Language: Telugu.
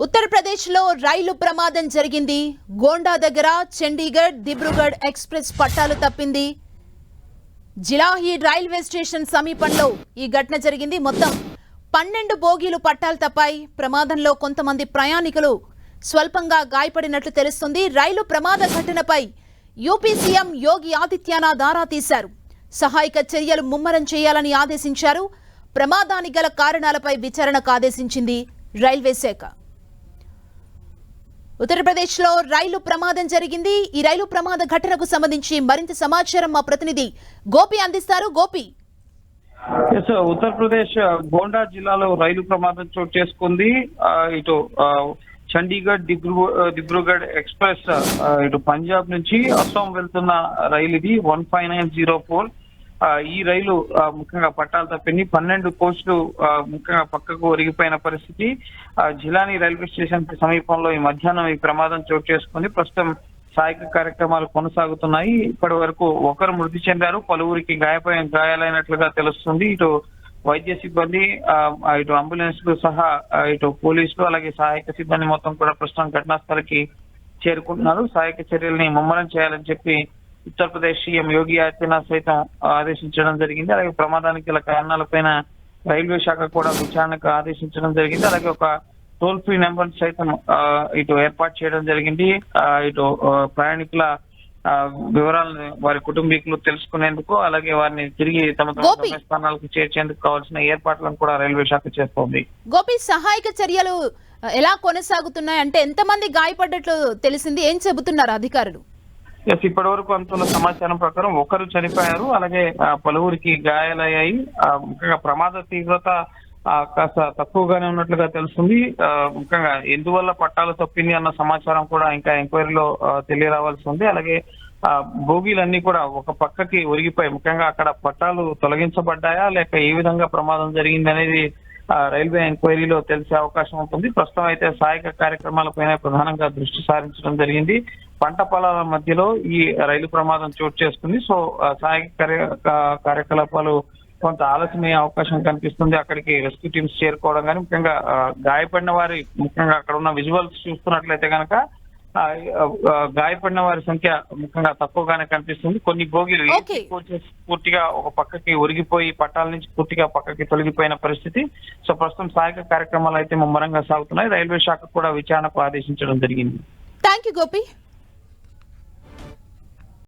ఉత్తరప్రదేశ్ లో రైలు ప్రమాదం జరిగింది. గోండా దగ్గర చండీగఢ్ దిబ్రూగఢ్ ఎక్స్ప్రెస్ పట్టాలు తప్పింది. జిలాహి రైల్వే స్టేషన్ సమీపంలో ఈ ఘటన జరిగింది. మొత్తం 12 బోగీలు పట్టాలు తప్పాయి. ప్రమాదంలో కొంతమంది ప్రయాణికులు స్వల్పంగా గాయపడినట్లు తెలుస్తుంది. రైలు ప్రమాద ఘటనపై యూపీ సీఎం యోగి ఆదిత్యనాథ్ ఆరా తీశారు. సహాయక చర్యలు ముమ్మరం చేయాలని ఆదేశించారు. ప్రమాదానికి గల కారణాలపై విచారణకు ఆదేశించింది రైల్వే శాఖ. ఉత్తరప్రదేశ్ లో రైలు ప్రమాదం జరిగింది. ఈ రైలు ప్రమాద ఘటనకు సంబంధించి మరింత సమాచారం మా ప్రతినిధి గోపి అందిస్తారు. గోపి, ఉత్తరప్రదేశ్ గోండా జిల్లాలో రైలు ప్రమాదం చోటు చేసుకుంది. ఇటు చండీగఢ్ దిబ్రూగఢ్ ఎక్స్ప్రెస్ ఇటు పంజాబ్ నుంచి అస్సాం వెళ్తున్న రైలు ఇది 15904. ఈ రైలు ముఖ్యంగా పట్టాలు తప్పింది. 12 కోచ్లు ముఖ్యంగా పక్కకు ఒరిగిపోయిన పరిస్థితి. జిలాని రైల్వే స్టేషన్ కి సమీపంలో ఈ మధ్యాహ్నం ఈ ప్రమాదం చోటు చేసుకుంది. ప్రస్తుతం సహాయక కార్యక్రమాలు కొనసాగుతున్నాయి. ఇప్పటి వరకు ఒకరు మృతి చెందారు, పలువురికి గాయాలైనట్లుగా తెలుస్తుంది. ఇటు వైద్య సిబ్బంది, ఇటు అంబులెన్స్ లు సహా ఇటు పోలీసులు అలాగే సహాయక సిబ్బంది మొత్తం కూడా ప్రస్తుతం ఘటనా స్థలికి చేరుకుంటున్నారు. సహాయక చర్యల్ని ముమ్మరం చేయాలని చెప్పి ఉత్తరప్రదేశ్ సీఎం యోగి ఆదిత్యనాథ్ సైతం ఆదేశించడం జరిగింది. అలాగే ప్రమాదానికి గల కారణాలపైన రైల్వే శాఖ కూడా విచారణకు ఆదేశించడం జరిగింది. అలాగే ఒక టోల్ ఫ్రీ నెంబర్ సైతం ఇటు ఏర్పాటు చేయడం జరిగింది. ఇటు ప్రయాణికుల వివరాలను వారి కుటుంబీకులు తెలుసుకునేందుకు, అలాగే వారిని తిరిగి తమ స్థానాలకు చేర్చేందుకు కావాల్సిన ఏర్పాట్లను కూడా రైల్వే శాఖ చేస్తోంది. గోపి, సహాయక చర్యలు ఎలా కొనసాగుతున్నాయి అంటే ఎంతమంది గాయపడ్డట్లు తెలిసింది? ఏం చెబుతున్నారు అధికారులు? ఇప్పటి వరకు అందుతున్న సమాచారం ప్రకారం ఒకరు చనిపోయారు, అలాగే పలువురికి గాయాలయ్యాయి. ముఖ్యంగా ప్రమాద తీవ్రత కాస్త తక్కువగానే ఉన్నట్లుగా తెలుస్తుంది. ముఖ్యంగా ఎందువల్ల పట్టాలు తప్పింది అన్న సమాచారం కూడా ఇంకా ఎంక్వైరీలో తెలియరావాల్సి ఉంది. అలాగే బోగీలన్నీ కూడా ఒక పక్కకి ఒరిగిపోయి ముఖ్యంగా అక్కడ పట్టాలు తొలగించబడ్డాయా లేక ఏ విధంగా ప్రమాదం జరిగింది అనేది రైల్వే ఎంక్వైరీలో తెలిసే అవకాశం ఉంటుంది. ప్రస్తుతం అయితే సహాయక కార్యక్రమాలపైన ప్రధానంగా దృష్టి సారించడం జరిగింది. పంట పొలాల మధ్యలో ఈ రైలు ప్రమాదం చోటు చేసుకుంది. సో సహాయక కార్యకలాపాలు కొంత ఆలస్యమయ్యే అవకాశం కనిపిస్తుంది. అక్కడికి రెస్క్యూ టీమ్స్ చేరుకోవడం కానీ, ముఖ్యంగా గాయపడిన వారి ముఖ్యంగా అక్కడ ఉన్న విజువల్స్ చూస్తున్నట్లయితే కనుక గాయపడిన వారి సంఖ్య ముఖ్యంగా తక్కువగానే కనిపిస్తుంది. కొన్ని బోగీలు కోచెస్ పూర్తిగా ఒక పక్కకి ఒరిగిపోయి పట్టాల నుంచి పూర్తిగా పక్కకి తొలగిపోయిన పరిస్థితి. సో ప్రస్తుతం సహాయక కార్యక్రమాలు అయితే ముమ్మరంగా సాగుతున్నాయి. రైల్వే శాఖ కూడా విచారణకు ఆదేశించడం జరిగింది. Thank you Gopi.